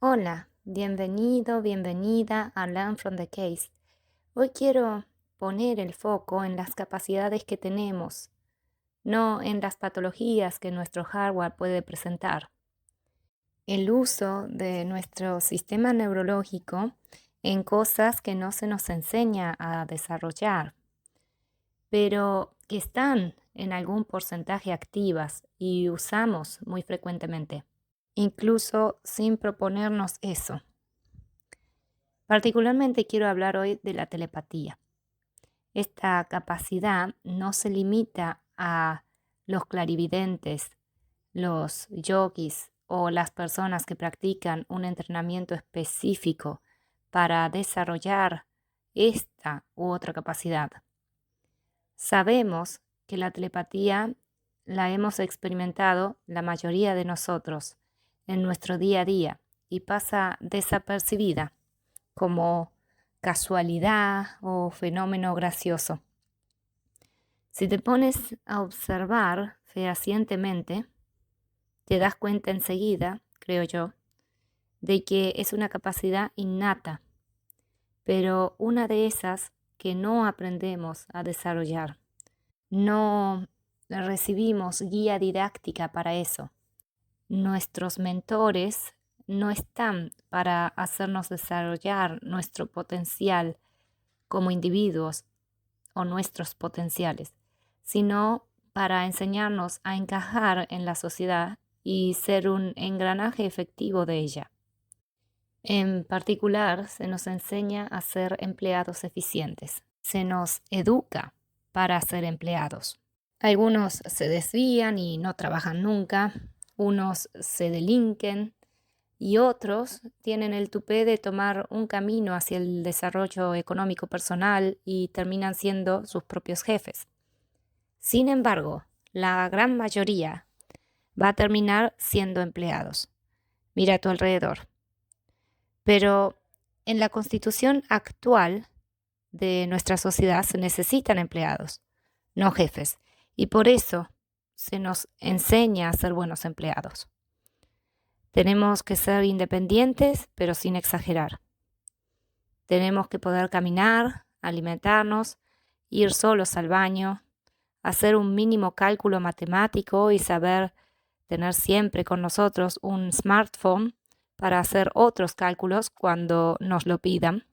Hola, bienvenido, bienvenida a Learn from the Case. Hoy quiero poner el foco en las capacidades que tenemos, no en las patologías que nuestro hardware puede presentar. El uso de nuestro sistema neurológico en cosas que no se nos enseña a desarrollar, pero que están en algún porcentaje activas y usamos muy frecuentemente, incluso sin proponernos eso. Particularmente quiero hablar hoy de la telepatía. Esta capacidad no se limita a los clarividentes, los yogis o las personas que practican un entrenamiento específico para desarrollar esta u otra capacidad. Sabemos que la telepatía la hemos experimentado la mayoría de nosotros en nuestro día a día y pasa desapercibida como casualidad o fenómeno gracioso. Si te pones a observar fehacientemente, te das cuenta enseguida, creo yo, de que es una capacidad innata, pero una de esas que no aprendemos a desarrollar. No recibimos guía didáctica para eso. Nuestros mentores no están para hacernos desarrollar nuestro potencial como individuos o nuestros potenciales, sino para enseñarnos a encajar en la sociedad y ser un engranaje efectivo de ella. En particular, se nos enseña a ser empleados eficientes. Se nos educa para ser empleados. Algunos se desvían y no trabajan nunca, unos se delinquen y otros tienen el tupé de tomar un camino hacia el desarrollo económico personal y terminan siendo sus propios jefes. Sin embargo, la gran mayoría va a terminar siendo empleados. Mira a tu alrededor. Pero en la constitución actual de nuestra sociedad se necesitan empleados, no jefes, y por eso se nos enseña a ser buenos empleados. Tenemos que ser independientes, pero sin exagerar. Tenemos que poder caminar, alimentarnos, ir solos al baño, hacer un mínimo cálculo matemático y saber tener siempre con nosotros un smartphone para hacer otros cálculos cuando nos lo pidan.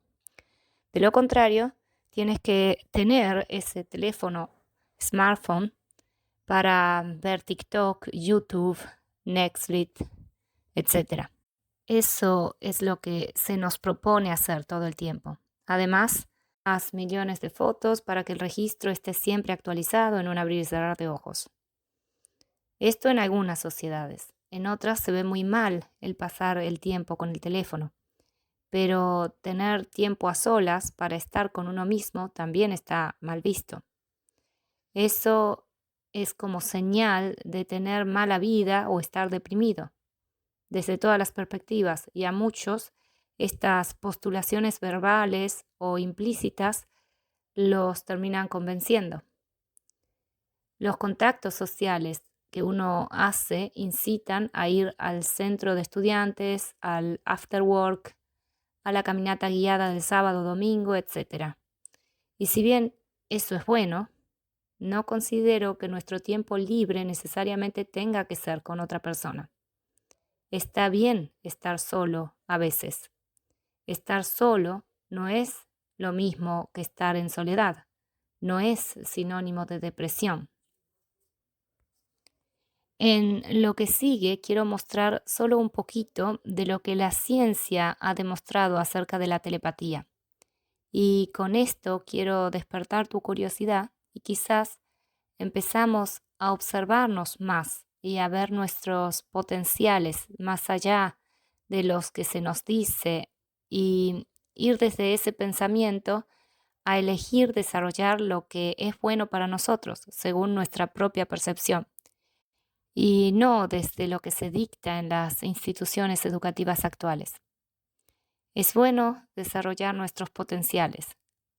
De lo contrario, tienes que tener ese teléfono smartphone para ver TikTok, YouTube, Netflix, etc. Eso es lo que se nos propone hacer todo el tiempo. Además, haz millones de fotos para que el registro esté siempre actualizado en un abrir y cerrar de ojos. Esto en algunas sociedades. En otras se ve muy mal el pasar el tiempo con el teléfono. Pero tener tiempo a solas para estar con uno mismo también está mal visto. Eso es como señal de tener mala vida o estar deprimido, desde todas las perspectivas, y a muchos estas postulaciones verbales o implícitas los terminan convenciendo. Los contactos sociales que uno hace incitan a ir al centro de estudiantes, al after work, a la caminata guiada del sábado, domingo, etc. Y si bien eso es bueno, no considero que nuestro tiempo libre necesariamente tenga que ser con otra persona. Está bien estar solo a veces. Estar solo no es lo mismo que estar en soledad. No es sinónimo de depresión. En lo que sigue quiero mostrar solo un poquito de lo que la ciencia ha demostrado acerca de la telepatía. Y con esto quiero despertar tu curiosidad y quizás empezamos a observarnos más y a ver nuestros potenciales más allá de los que se nos dice y ir desde ese pensamiento a elegir desarrollar lo que es bueno para nosotros según nuestra propia percepción y no desde lo que se dicta en las instituciones educativas actuales. Es bueno desarrollar nuestros potenciales,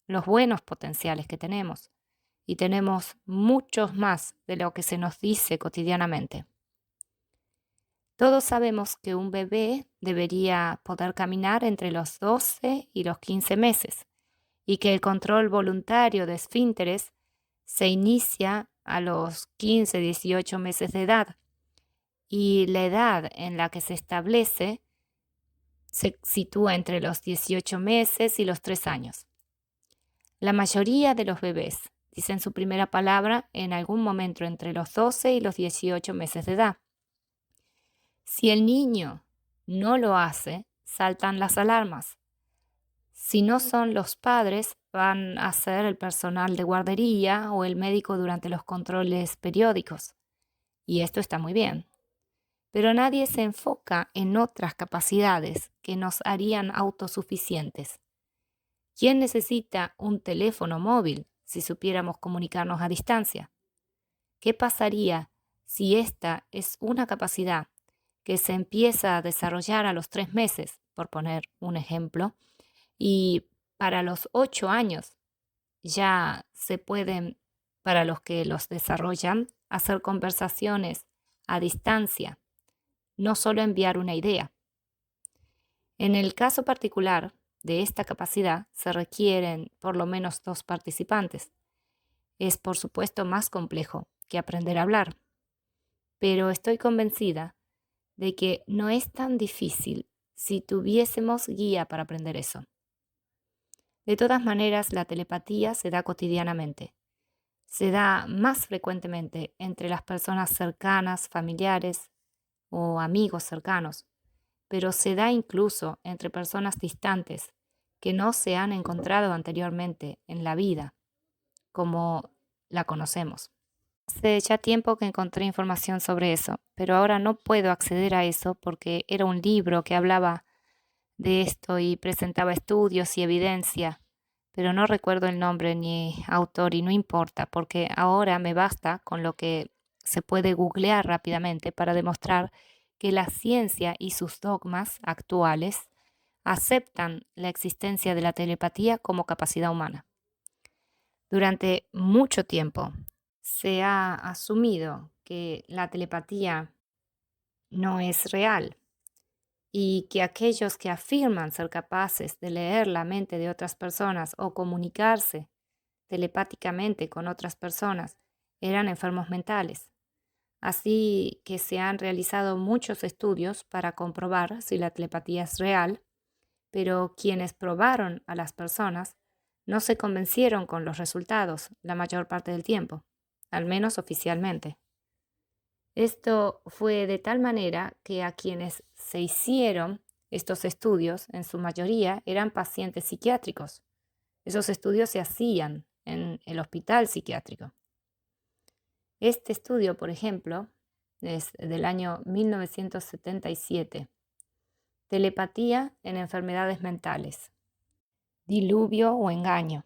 los buenos potenciales que tenemos, y tenemos muchos más de lo que se nos dice cotidianamente. Todos sabemos que un bebé debería poder caminar entre los 12 y los 15 meses y que el control voluntario de esfínteres se inicia a los 15, 18 meses de edad y la edad en la que se establece se sitúa entre los 18 meses y los 3 años. La mayoría de los bebés dicen su primera palabra en algún momento entre los 12 y los 18 meses de edad. Si el niño no lo hace, saltan las alarmas. Si no son los padres, van a ser el personal de guardería o el médico durante los controles periódicos. Y esto está muy bien. Pero nadie se enfoca en otras capacidades que nos harían autosuficientes. ¿Quién necesita un teléfono móvil si supiéramos comunicarnos a distancia? ¿Qué pasaría si esta es una capacidad que se empieza a desarrollar a los 3 meses, por poner un ejemplo, y para los 8 años ya se pueden, para los que los desarrollan, hacer conversaciones a distancia, no solo enviar una idea? En el caso particular de esta capacidad se requieren por lo menos 2 participantes. Es por supuesto más complejo que aprender a hablar, pero estoy convencida de que no es tan difícil si tuviésemos guía para aprender eso. De todas maneras, la telepatía se da cotidianamente. Se da más frecuentemente entre las personas cercanas, familiares o amigos cercanos, pero se da incluso entre personas distantes que no se han encontrado anteriormente en la vida, como la conocemos. Hace ya tiempo que encontré información sobre eso, pero ahora no puedo acceder a eso porque era un libro que hablaba de esto y presentaba estudios y evidencia, pero no recuerdo el nombre ni autor y no importa porque ahora me basta con lo que se puede googlear rápidamente para demostrar que la ciencia y sus dogmas actuales aceptan la existencia de la telepatía como capacidad humana. Durante mucho tiempo se ha asumido que la telepatía no es real y que aquellos que afirman ser capaces de leer la mente de otras personas o comunicarse telepáticamente con otras personas eran enfermos mentales. Así que se han realizado muchos estudios para comprobar si la telepatía es real, pero quienes probaron a las personas no se convencieron con los resultados la mayor parte del tiempo, al menos oficialmente. Esto fue de tal manera que a quienes se hicieron estos estudios, en su mayoría, eran pacientes psiquiátricos. Esos estudios se hacían en el hospital psiquiátrico. Este estudio, por ejemplo, es del año 1977. Telepatía en enfermedades mentales. Diluvio o engaño.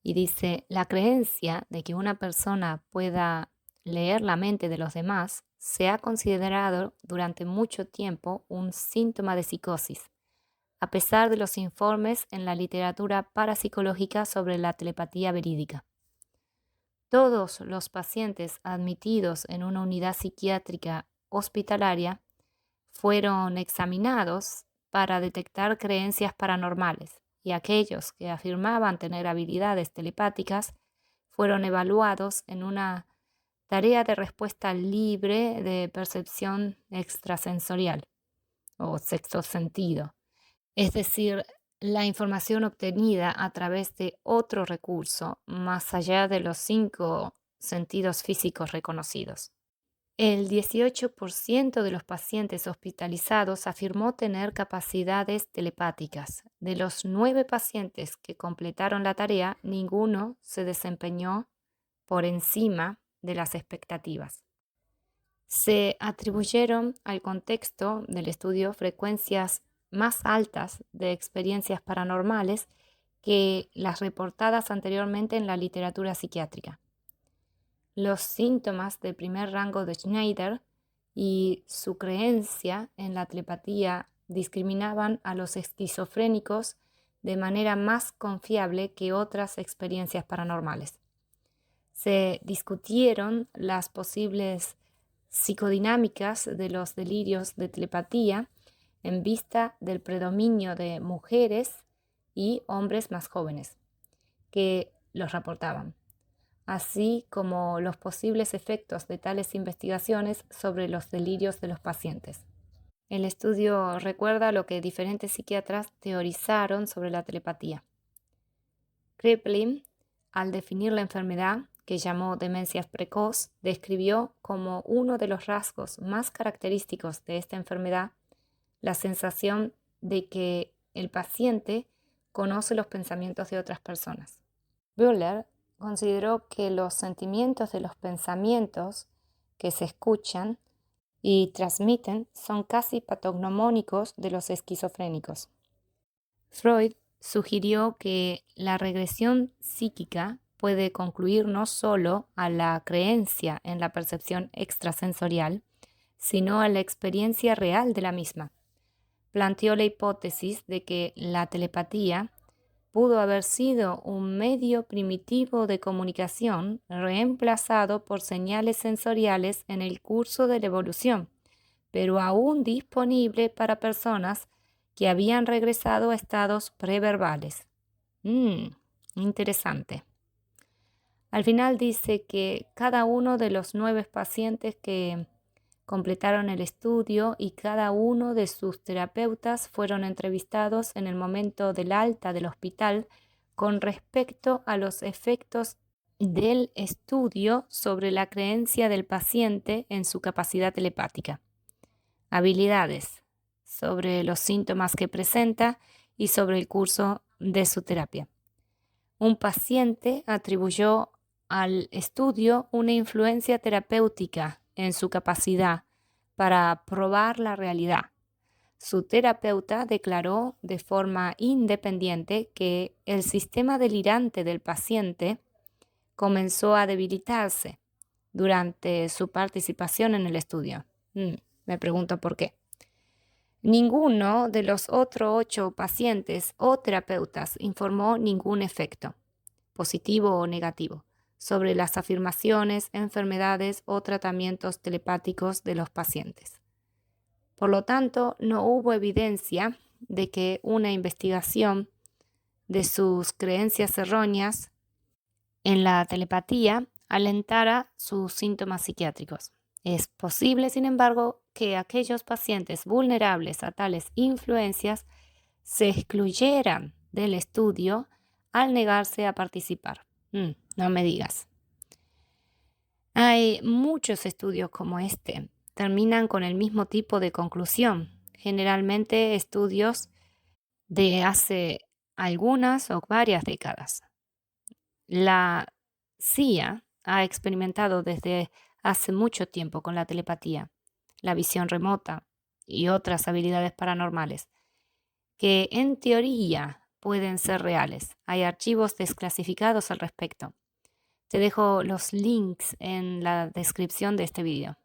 Y dice, la creencia de que una persona pueda leer la mente de los demás se ha considerado durante mucho tiempo un síntoma de psicosis, a pesar de los informes en la literatura parapsicológica sobre la telepatía verídica. Todos los pacientes admitidos en una unidad psiquiátrica hospitalaria fueron examinados para detectar creencias paranormales y aquellos que afirmaban tener habilidades telepáticas fueron evaluados en una tarea de respuesta libre de percepción extrasensorial o sexto sentido, es decir, la información obtenida a través de otro recurso más allá de los 5 sentidos físicos reconocidos. El 18% de los pacientes hospitalizados afirmó tener capacidades telepáticas. De los 9 pacientes que completaron la tarea, ninguno se desempeñó por encima de las expectativas. Se atribuyeron al contexto del estudio frecuencias más altas de experiencias paranormales que las reportadas anteriormente en la literatura psiquiátrica. Los síntomas de primer rango de Schneider y su creencia en la telepatía discriminaban a los esquizofrénicos de manera más confiable que otras experiencias paranormales. Se discutieron las posibles psicodinámicas de los delirios de telepatía en vista del predominio de mujeres y hombres más jóvenes que los reportaban, así como los posibles efectos de tales investigaciones sobre los delirios de los pacientes. El estudio recuerda lo que diferentes psiquiatras teorizaron sobre la telepatía. Kraepelin, al definir la enfermedad, que llamó demencia precoz, describió como uno de los rasgos más característicos de esta enfermedad la sensación de que el paciente conoce los pensamientos de otras personas. Buehler consideró que los sentimientos de los pensamientos que se escuchan y transmiten son casi patognomónicos de los esquizofrénicos. Freud sugirió que la regresión psíquica puede concluir no solo a la creencia en la percepción extrasensorial, sino a la experiencia real de la misma. Planteó la hipótesis de que la telepatía pudo haber sido un medio primitivo de comunicación reemplazado por señales sensoriales en el curso de la evolución, pero aún disponible para personas que habían regresado a estados preverbales. Interesante. Al final dice que cada uno de los 9 pacientes que completaron el estudio y cada uno de sus terapeutas fueron entrevistados en el momento del alta del hospital con respecto a los efectos del estudio sobre la creencia del paciente en su capacidad telepática, habilidades, sobre los síntomas que presenta y sobre el curso de su terapia. Un paciente atribuyó al estudio una influencia terapéutica en su capacidad para probar la realidad. Su terapeuta declaró de forma independiente que el sistema delirante del paciente comenzó a debilitarse durante su participación en el estudio. Me pregunto por qué. Ninguno de los otros 8 pacientes o terapeutas informó ningún efecto, positivo o negativo, sobre las afirmaciones, enfermedades o tratamientos telepáticos de los pacientes. Por lo tanto, no hubo evidencia de que una investigación de sus creencias erróneas en la telepatía alentara sus síntomas psiquiátricos. Es posible, sin embargo, que aquellos pacientes vulnerables a tales influencias se excluyeran del estudio al negarse a participar. No me digas. Hay muchos estudios como este. Terminan con el mismo tipo de conclusión. Generalmente estudios de hace algunas o varias décadas. La CIA ha experimentado desde hace mucho tiempo con la telepatía, la visión remota y otras habilidades paranormales, que en teoría pueden ser reales. Hay archivos desclasificados al respecto. Te dejo los links en la descripción de este video.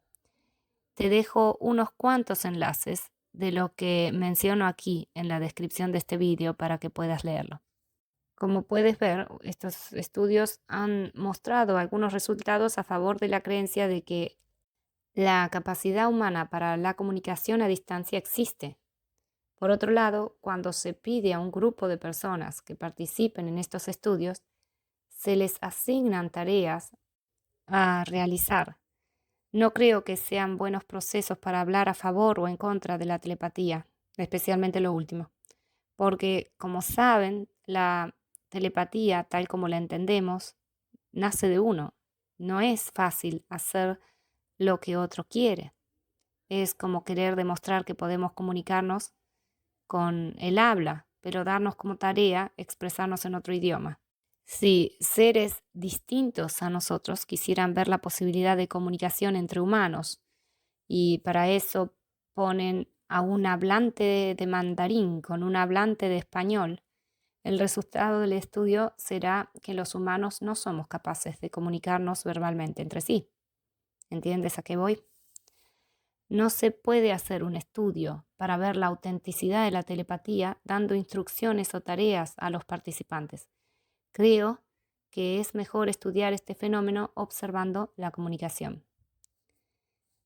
Te dejo unos cuantos enlaces de lo que menciono aquí en la descripción de este video para que puedas leerlo. Como puedes ver, estos estudios han mostrado algunos resultados a favor de la creencia de que la capacidad humana para la comunicación a distancia existe. Por otro lado, cuando se pide a un grupo de personas que participen en estos estudios, se les asignan tareas a realizar. No creo que sean buenos procesos para hablar a favor o en contra de la telepatía, especialmente lo último, porque, como saben, la telepatía, tal como la entendemos, nace de uno. No es fácil hacer lo que otro quiere. Es como querer demostrar que podemos comunicarnos con el habla, pero darnos como tarea expresarnos en otro idioma. Si seres distintos a nosotros quisieran ver la posibilidad de comunicación entre humanos y para eso ponen a un hablante de mandarín con un hablante de español, el resultado del estudio será que los humanos no somos capaces de comunicarnos verbalmente entre sí. ¿Entiendes a qué voy? No se puede hacer un estudio para ver la autenticidad de la telepatía dando instrucciones o tareas a los participantes. Creo que es mejor estudiar este fenómeno observando la comunicación.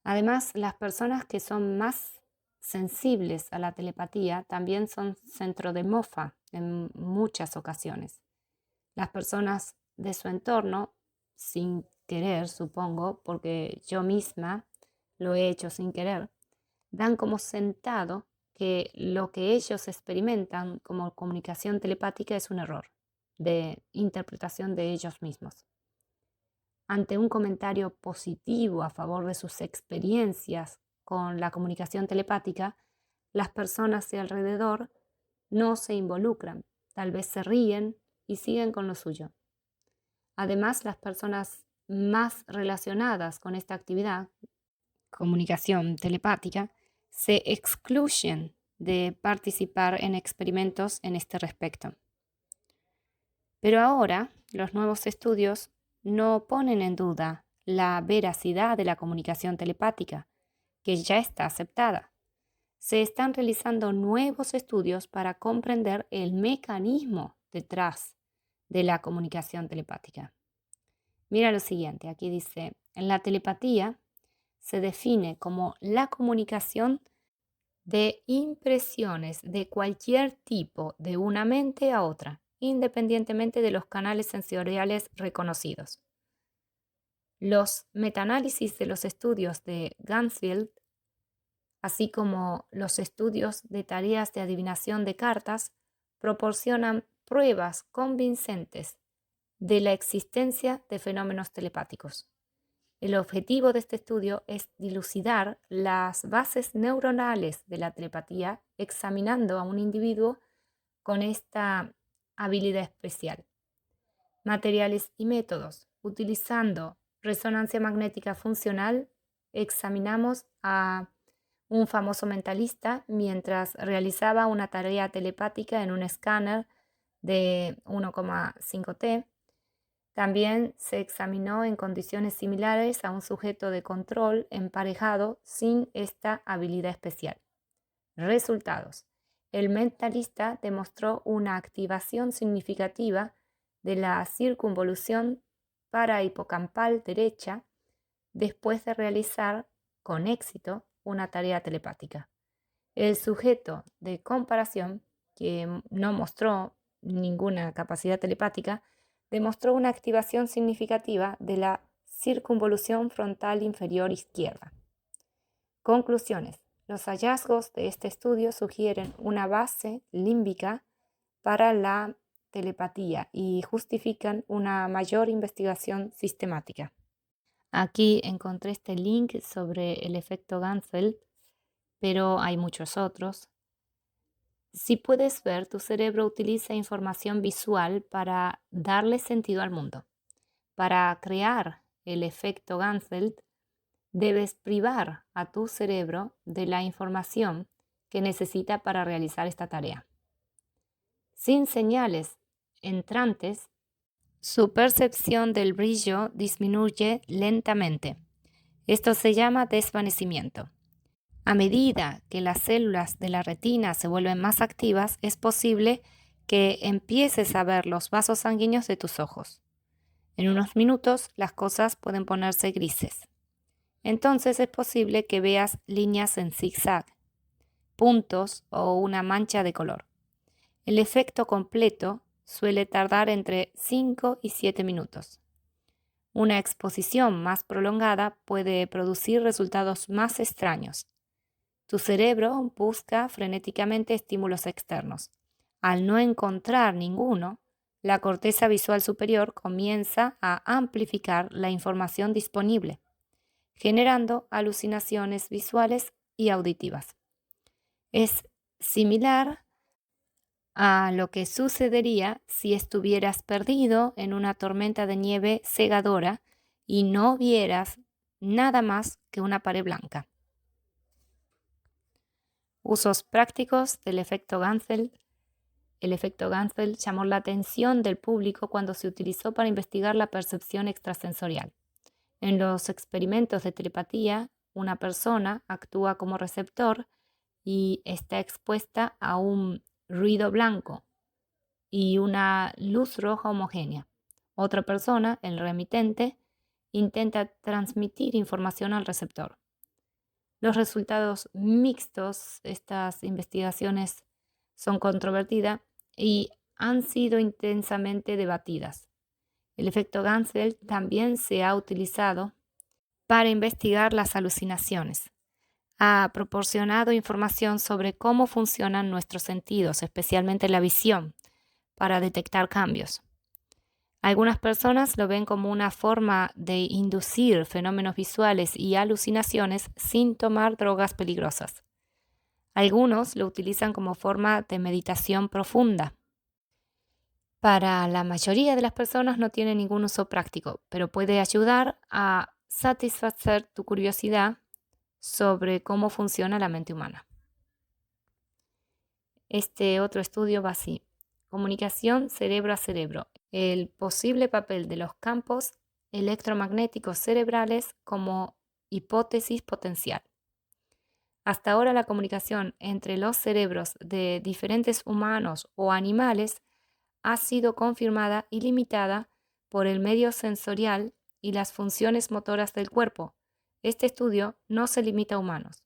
Además, las personas que son más sensibles a la telepatía también son centro de mofa en muchas ocasiones. Las personas de su entorno, sin querer, supongo, porque yo misma lo he hecho sin querer, dan como sentado que lo que ellos experimentan como comunicación telepática es un error de interpretación de ellos mismos. Ante un comentario positivo a favor de sus experiencias con la comunicación telepática, las personas de alrededor no se involucran, tal vez se ríen y siguen con lo suyo. Además, las personas más relacionadas con esta actividad, comunicación telepática, se excluyen de participar en experimentos en este respecto. Pero ahora, los nuevos estudios no ponen en duda la veracidad de la comunicación telepática, que ya está aceptada. Se están realizando nuevos estudios para comprender el mecanismo detrás de la comunicación telepática. Mira lo siguiente, aquí dice, en la telepatía se define como la comunicación de impresiones de cualquier tipo de una mente a otra, independientemente de los canales sensoriales reconocidos. Los metaanálisis de los estudios de Gansfield, así como los estudios de tareas de adivinación de cartas, proporcionan pruebas convincentes de la existencia de fenómenos telepáticos. El objetivo de este estudio es dilucidar las bases neuronales de la telepatía examinando a un individuo con esta habilidad especial. Materiales y métodos. Utilizando resonancia magnética funcional, examinamos a un famoso mentalista mientras realizaba una tarea telepática en un escáner de 1,5T. También se examinó en condiciones similares a un sujeto de control emparejado sin esta habilidad especial. Resultados. El mentalista demostró una activación significativa de la circunvolución parahipocampal derecha después de realizar con éxito una tarea telepática. El sujeto de comparación, que no mostró ninguna capacidad telepática, demostró una activación significativa de la circunvolución frontal inferior izquierda. Conclusiones. Los hallazgos de este estudio sugieren una base límbica para la telepatía y justifican una mayor investigación sistemática. Aquí encontré este link sobre el efecto Ganfeld, pero hay muchos otros. Si puedes ver, tu cerebro utiliza información visual para darle sentido al mundo. Para crear el efecto Ganfeld, debes privar a tu cerebro de la información que necesita para realizar esta tarea. Sin señales entrantes, su percepción del brillo disminuye lentamente. Esto se llama desvanecimiento. A medida que las células de la retina se vuelven más activas, es posible que empieces a ver los vasos sanguíneos de tus ojos. En unos minutos, las cosas pueden ponerse grises. Entonces es posible que veas líneas en zigzag, puntos o una mancha de color. El efecto completo suele tardar entre 5 y 7 minutos. Una exposición más prolongada puede producir resultados más extraños. Tu cerebro busca frenéticamente estímulos externos. Al no encontrar ninguno, la corteza visual superior comienza a amplificar la información disponible, generando alucinaciones visuales y auditivas. Es similar a lo que sucedería si estuvieras perdido en una tormenta de nieve cegadora y no vieras nada más que una pared blanca. Usos prácticos del efecto Ganfeld. El efecto Ganfeld llamó la atención del público cuando se utilizó para investigar la percepción extrasensorial. En los experimentos de telepatía, una persona actúa como receptor y está expuesta a un ruido blanco y una luz roja homogénea. Otra persona, el remitente, intenta transmitir información al receptor. Los resultados mixtos, estas investigaciones son controvertidas y han sido intensamente debatidas. El efecto Gansel también se ha utilizado para investigar las alucinaciones. Ha proporcionado información sobre cómo funcionan nuestros sentidos, especialmente la visión, para detectar cambios. Algunas personas lo ven como una forma de inducir fenómenos visuales y alucinaciones sin tomar drogas peligrosas. Algunos lo utilizan como forma de meditación profunda. Para la mayoría de las personas no tiene ningún uso práctico, pero puede ayudar a satisfacer tu curiosidad sobre cómo funciona la mente humana. Este otro estudio va así: comunicación cerebro a cerebro, el posible papel de los campos electromagnéticos cerebrales como hipótesis potencial. Hasta ahora la comunicación entre los cerebros de diferentes humanos o animales ha sido confirmada y limitada por el medio sensorial y las funciones motoras del cuerpo. Este estudio no se limita a humanos.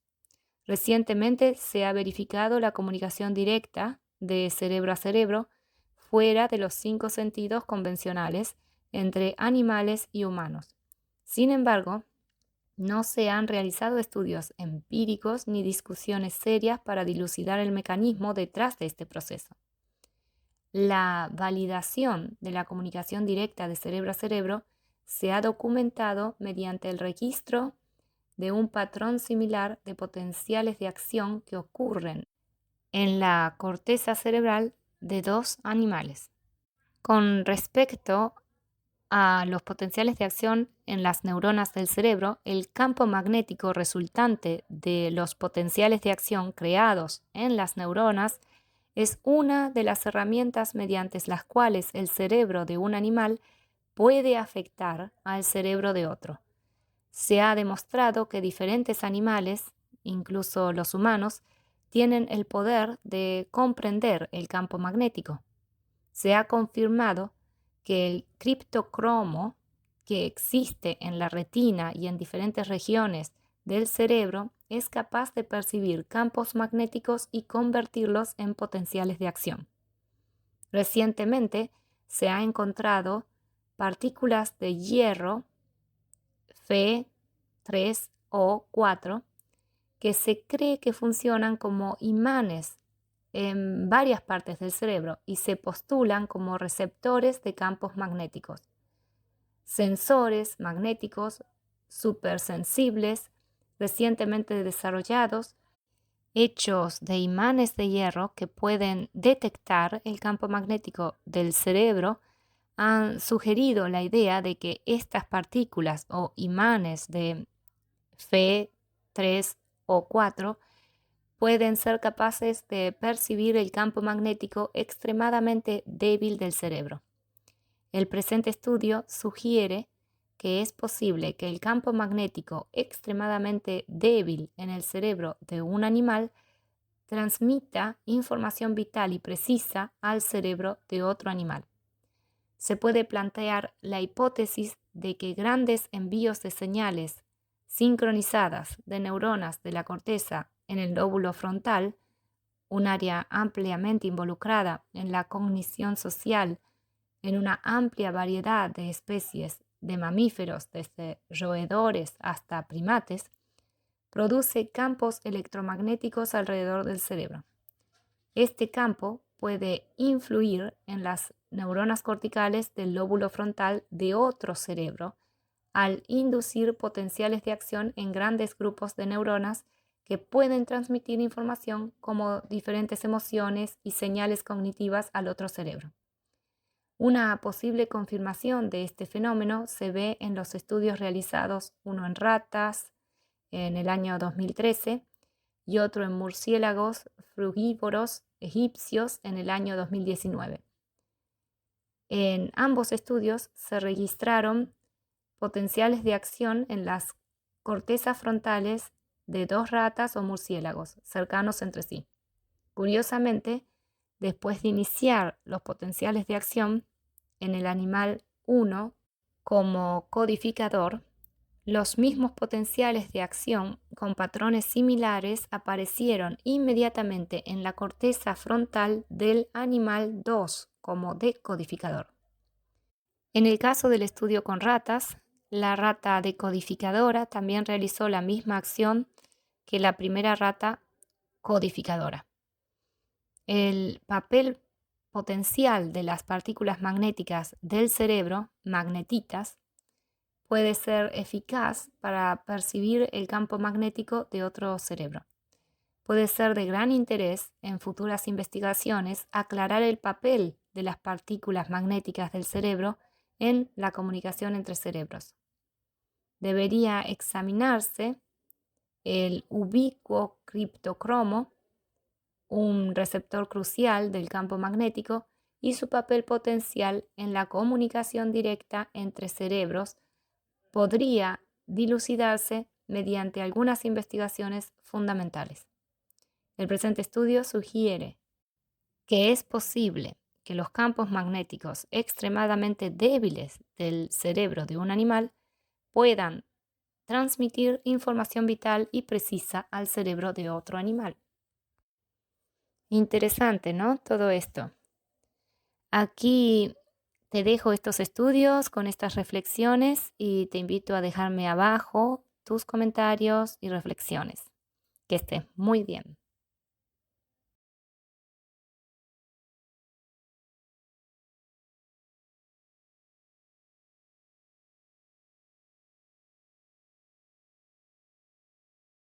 Recientemente se ha verificado la comunicación directa de cerebro a cerebro fuera de los 5 sentidos convencionales entre animales y humanos. Sin embargo, no se han realizado estudios empíricos ni discusiones serias para dilucidar el mecanismo detrás de este proceso. La validación de la comunicación directa de cerebro a cerebro se ha documentado mediante el registro de un patrón similar de potenciales de acción que ocurren en la corteza cerebral de 2 animales. Con respecto a los potenciales de acción en las neuronas del cerebro, el campo magnético resultante de los potenciales de acción creados en las neuronas es una de las herramientas mediante las cuales el cerebro de un animal puede afectar al cerebro de otro. Se ha demostrado que diferentes animales, incluso los humanos, tienen el poder de comprender el campo magnético. Se ha confirmado que el criptocromo que existe en la retina y en diferentes regiones del cerebro es capaz de percibir campos magnéticos y convertirlos en potenciales de acción. Recientemente se ha encontrado partículas de hierro Fe3 o 4 que se cree que funcionan como imanes en varias partes del cerebro y se postulan como receptores de campos magnéticos. Sensores magnéticos supersensibles recientemente desarrollados, hechos de imanes de hierro que pueden detectar el campo magnético del cerebro, han sugerido la idea de que estas partículas o imanes de Fe3 o 4 pueden ser capaces de percibir el campo magnético extremadamente débil del cerebro. El presente estudio sugiere que es posible que el campo magnético extremadamente débil en el cerebro de un animal transmita información vital y precisa al cerebro de otro animal. Se puede plantear la hipótesis de que grandes envíos de señales sincronizadas de neuronas de la corteza en el lóbulo frontal, un área ampliamente involucrada en la cognición social en una amplia variedad de especies de mamíferos, desde roedores hasta primates, produce campos electromagnéticos alrededor del cerebro. Este campo puede influir en las neuronas corticales del lóbulo frontal de otro cerebro al inducir potenciales de acción en grandes grupos de neuronas que pueden transmitir información como diferentes emociones y señales cognitivas al otro cerebro. Una posible confirmación de este fenómeno se ve en los estudios realizados, uno en ratas en el año 2013 y otro en murciélagos frugívoros egipcios en el año 2019. En ambos estudios se registraron potenciales de acción en las cortezas frontales de 2 ratas o murciélagos cercanos entre sí. Curiosamente, después de iniciar los potenciales de acción en el animal 1 como codificador, los mismos potenciales de acción con patrones similares aparecieron inmediatamente en la corteza frontal del animal 2 como decodificador. En el caso del estudio con ratas, la rata decodificadora también realizó la misma acción que la primera rata codificadora. El papel potencial de las partículas magnéticas del cerebro, magnetitas, puede ser eficaz para percibir el campo magnético de otro cerebro. Puede ser de gran interés en futuras investigaciones aclarar el papel de las partículas magnéticas del cerebro en la comunicación entre cerebros. Debería examinarse el ubicuo criptocromo, un receptor crucial del campo magnético, y su papel potencial en la comunicación directa entre cerebros podría dilucidarse mediante algunas investigaciones fundamentales. El presente estudio sugiere que es posible que los campos magnéticos extremadamente débiles del cerebro de un animal puedan transmitir información vital y precisa al cerebro de otro animal. Interesante, ¿no? Todo esto. Aquí te dejo estos estudios con estas reflexiones y te invito a dejarme abajo tus comentarios y reflexiones. Que estés muy bien.